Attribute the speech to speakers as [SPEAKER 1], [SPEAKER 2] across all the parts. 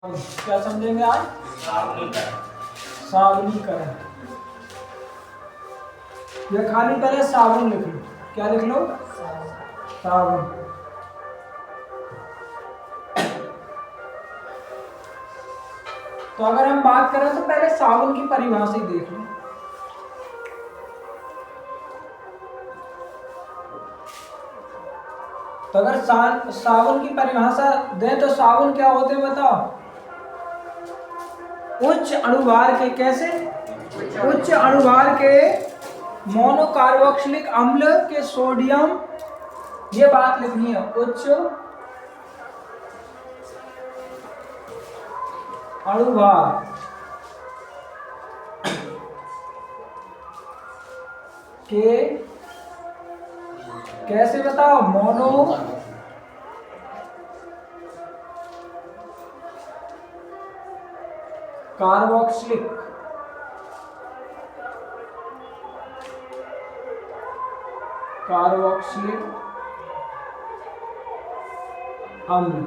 [SPEAKER 1] क्या समझेंगे आज? सावनीकरण। या खाली पहले साबुन लिख लो। क्या लिख लो? साबुन। तो अगर हम बात करें तो पहले साबुन की परिभाषा ही देख लो। तो अगर साबुन की परिभाषा दें तो साबुन क्या होते हैं बताओ? उच्च अणुभार के, कैसे? उच्च अणुभार के मोनोकार्बोक्सिलिक अम्ल के सोडियम, ये बात लिखनी है, उच्च अणुभार के, कैसे बताओ? मोनो कार्बोक्सिलिक अम्ल,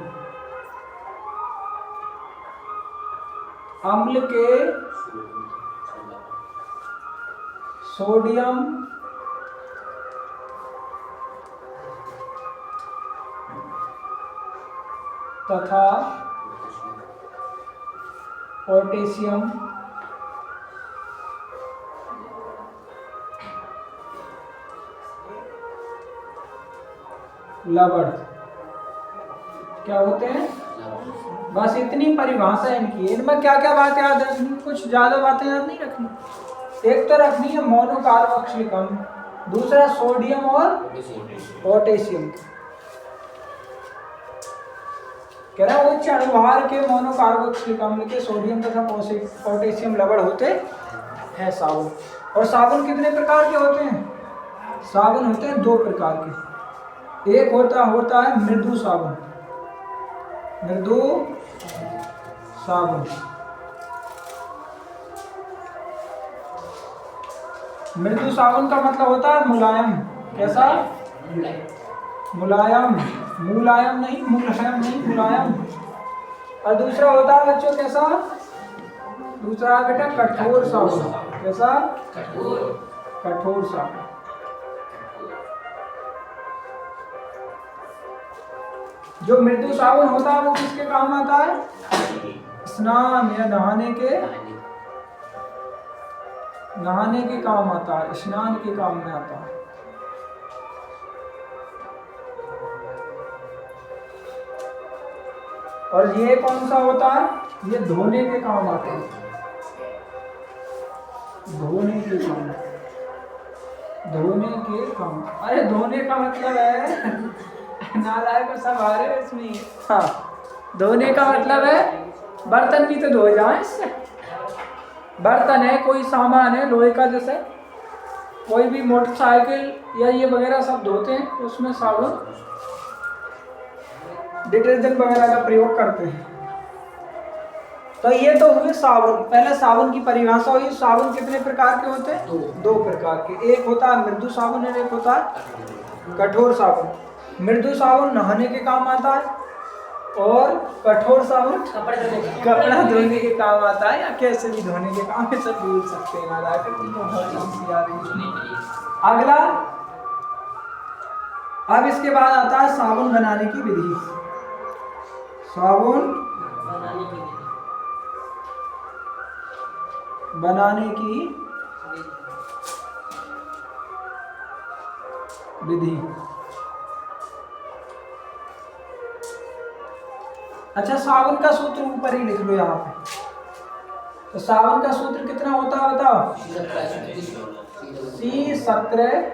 [SPEAKER 1] अम्ल के सोडियम तथा पोटेशियम लवण क्या होते हैं? बस इतनी परिभाषा है इनकी। इनमें क्या क्या बात याद रखनी? कुछ ज्यादा बातें याद नहीं रखनी। एक तो रखनी है मोनोकार्बोक्सिलिक अम्ल, दूसरा सोडियम और पोटेशियम। कह रहा है उच्च अणुभार के मोनोकार्बोक्सिलिक अम्ल के सोडियम तथा पोटेशियम लवण होते हैं साबुन। और साबुन कितने प्रकार के होते हैं? साबुन होते हैं दो प्रकार के। एक होता है मृदु साबुन। मृदु साबुन, मृदु साबुन का मतलब होता है मुलायम। कैसा? मुलायम, मुलायम नहीं, मुलायम नहीं, मुलायम। और दूसरा होता है बच्चों कैसा? दूसरा है बेटा कठोर साबुन। कैसा? कठोर साबुन। जो मृदु साबुन होता है वो किसके काम आता है? स्नान या नहाने के काम आता है, स्नान के काम में आता है। और ये कौन सा होता है? ये धोने के काम आता है। धोने के काम, धोने के काम। अरे धोने का मतलब है नालायक सब आ रहे इसमें। हाँ, धोने का मतलब है बर्तन भी तो धोए जाए इससे। बर्तन है, कोई सामान है लोहे का, जैसे कोई भी मोटरसाइकिल या ये वगैरह सब धोते हैं तो उसमें साबुन, डिटर्जेंट वगैरह का प्रयोग करते हैं। तो ये तो हुए साबुन। पहले साबुन की परिभाषा हुई। साबुन कितने प्रकार के होते हैं? दो प्रकार के। एक होता है मृदु साबुन और एक होता है कठोर साबुन। मृदु साबुन नहाने के काम आता है और कठोर साबुन कपड़ा धोने के काम आता है, या कैसे भी धोने के काम है, सब बोल सकते हैं। अगला, अब इसके बाद आता है साबुन बनाने की विधि। साबुन बनाने की विधि। अच्छा, साबुन का सूत्र ऊपर ही लिख लो यहाँ पे। तो साबुन का सूत्र कितना होता है बताओ? C17,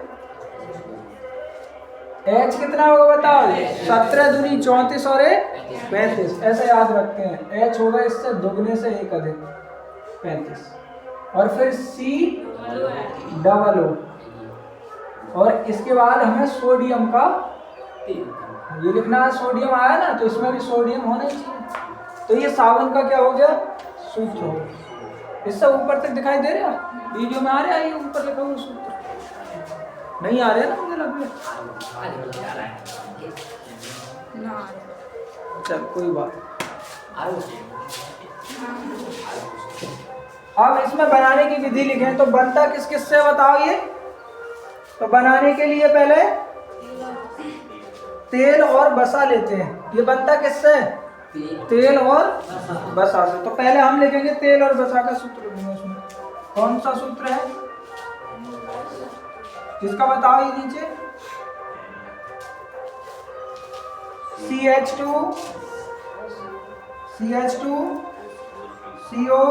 [SPEAKER 1] H कितना होगा बताओ? 17 दूनी 34 और 1 35। ऐसे याद रखते हैं। H होगा इससे दुगने से एक अधिक 35। और फिर C00। और इसके बाद हमें सोडियम का, ये लिखना है, सोडियम आया ना तो इसमें भी सोडियम होना ही चाहिए। तो ये साबुन का क्या हो गया? सूत्र हो गया। इससे ऊपर तक दिखाई दे रहा है? वीडियो में आ रहा है ये ऊपर लिखा हुआ सूत्र? नहीं आ रहा है ना? मुझे लग रहा है। चल कोई बात। अब इसमें बनाने की विधि लिखें तो बनता किस किस से बताओ ये। तो बनाने के लिए पहले तेल और बसा लेते हैं। ये बनता किससे? तेल और बसा से। तो पहले हम लिखेंगे तेल और बसा का सूत्र लिखेंगे। उसमें कौन सा सूत्र है जिसका बताओ ये नीचे? CH2 CO,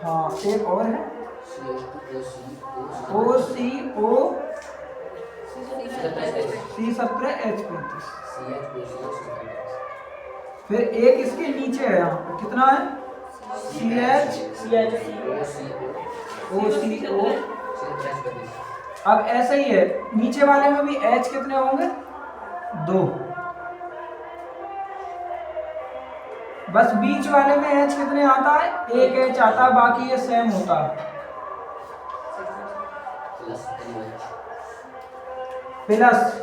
[SPEAKER 1] हाँ एक और है OCO C17H35। फिर एक इसके नीचे है, यहाँ पे कितना है? CHOCO। अब ऐसे ही है नीचे वाले में भी H कितने होंगे? 2। बस बीच वाले में H कितने आता है? एक H आता है, बाकी ये सेम होता है। प्लस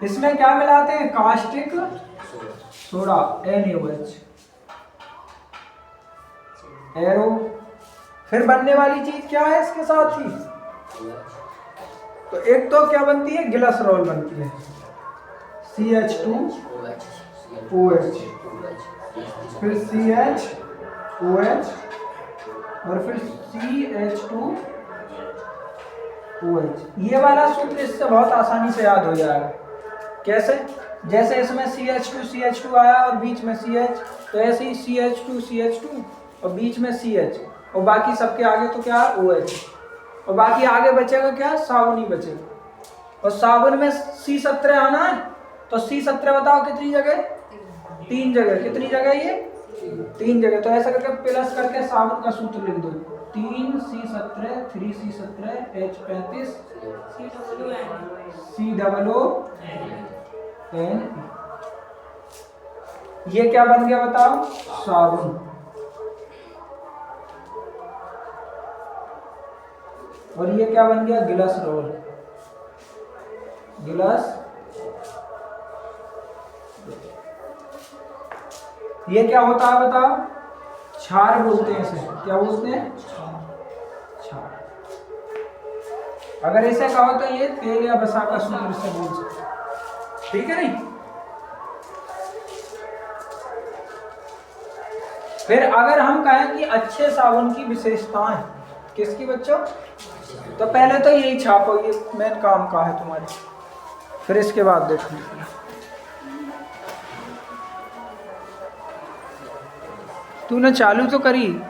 [SPEAKER 1] इसमें क्या मिलाते हैं? Caustic soda NaOH arrow. फिर बनने वाली चीज क्या है इसके साथ ही? तो एक तो क्या बनती है? ग्लिसरॉल बनती है CH2OH, फिर CHOH और फिर CH2OH। ये वाला सूत्र इससे बहुत आसानी से याद हो जाएगा। कैसे? जैसे इसमें CH2 आया और बीच में CH, तो ऐसे ही CH2 और बीच में CH और बाकी सबके आगे तो क्या है? OH। और बाकी आगे बचेगा क्या? साबुन ही बचेगा। और साबुन में C17 आना है, तो C17 बताओ कितनी जगह? 3 जगह। कितनी जगह ये? 3 जगह। तो ऐसा करके प्लस करके साबुन का सूत्र लिख दो। 3C17 3C17 H35 COON। ये क्या बन गया बताओ? साबुन। और ये क्या बन गया? ग्लिसरॉल। ये क्या होता है बताओ? क्षार बोलते हैं इसे। क्या बोलते हैं? क्षार। अगर ऐसे कहो तो ये तेल या बसा का सूत्र इससे बोल सकते। ठीक है नहीं? फिर अगर हम कहें कि अच्छे साबुन की विशेषताएं, किसकी बच्चों? तो पहले तो यही छापो, ये मेन काम का है तुम्हारे। फिर इसके बाद देखो तूने चालू तो करी।